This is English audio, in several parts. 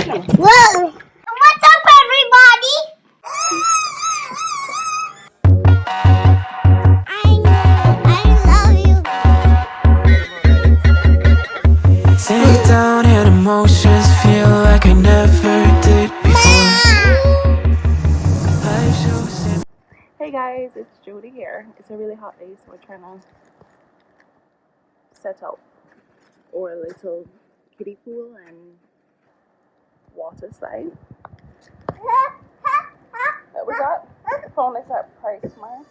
Whoa! What's up, everybody? I love you. Sit down and emotions feel like I never did before. Hey guys, it's Jody here. It's a really hot day, so we're trying to set up our little kiddie pool and water slide. We got the phone is at Price Mart.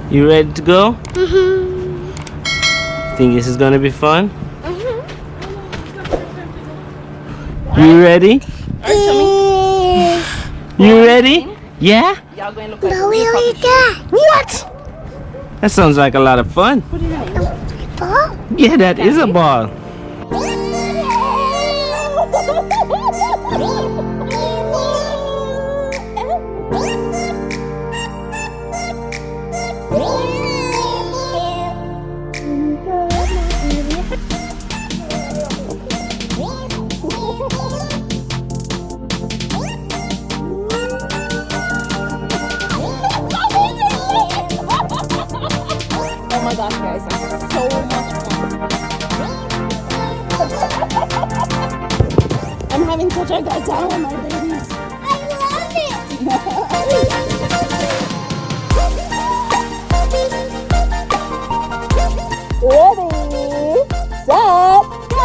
You ready to go? Think this is gonna be fun? You ready? You ready? Yeah? Y'all going to look But like we already did. What? That sounds like a lot of fun. Ball? Yeah, that is a ball. Oh my gosh, guys, this is so much fun. I'm having such a good time with my babies. I love it. Ready, set, go!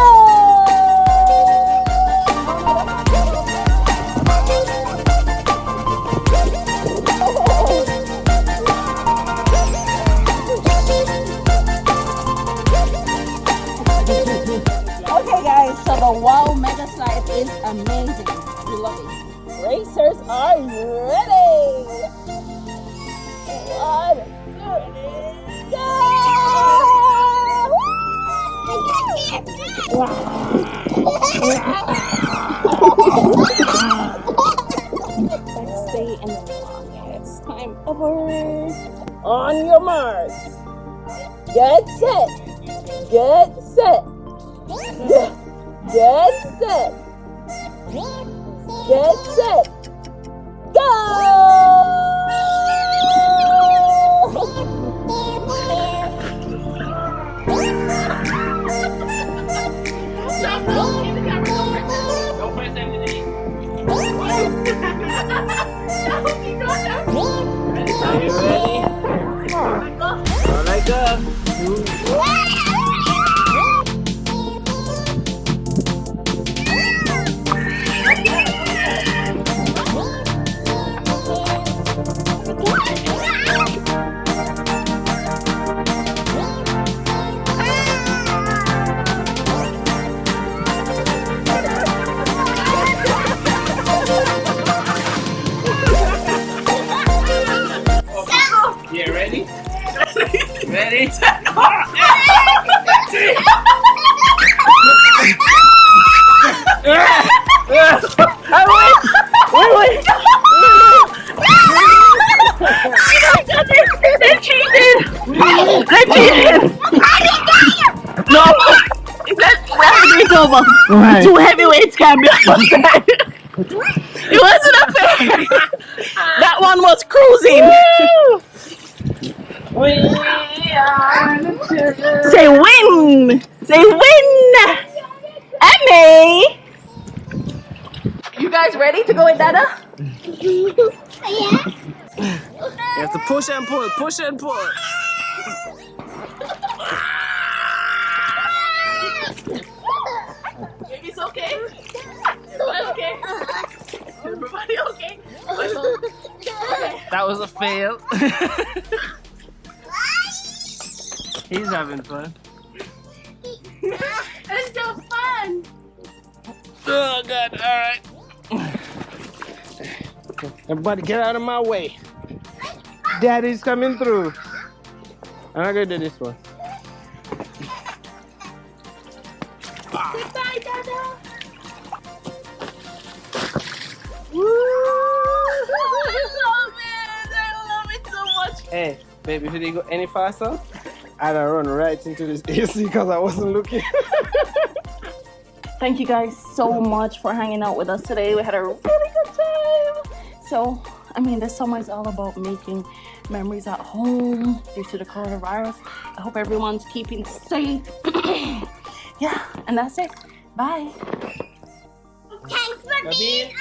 Okay guys, so the wow mega slide is amazing. We love it. Racers are ready. 1, 2, go! Let's stay in the longest time ever. On your marks. Get set. Get set. Get set. Get set. Go! Don't press anything. Are you ready? Alright, go. Yeah, ready? Ready? Wait. They cheated! No! We have to do it over. Right. 2 heavyweights can't be upset. It wasn't a fair. That one was cruising. We are the children. Say win! Say win! Emmy! You guys ready to go with Dada? Yeah. You have to push and pull, push and pull. Baby's okay? Everybody okay? Everybody okay? Okay. That was a fail. He's having fun. It's so fun. Oh God! All right. Everybody, get out of my way. Daddy's coming through. I'm not gonna do this one. Goodbye, Dada. Woo! Hey, baby, if you didn't go any faster, I'd have run right into this AC because I wasn't looking. Thank you guys so much for hanging out with us today. We had a really good time. So, I mean, this summer is all about making memories at home due to the coronavirus. I hope everyone's keeping safe. Yeah, and that's it. Bye. Thanks for being Baby.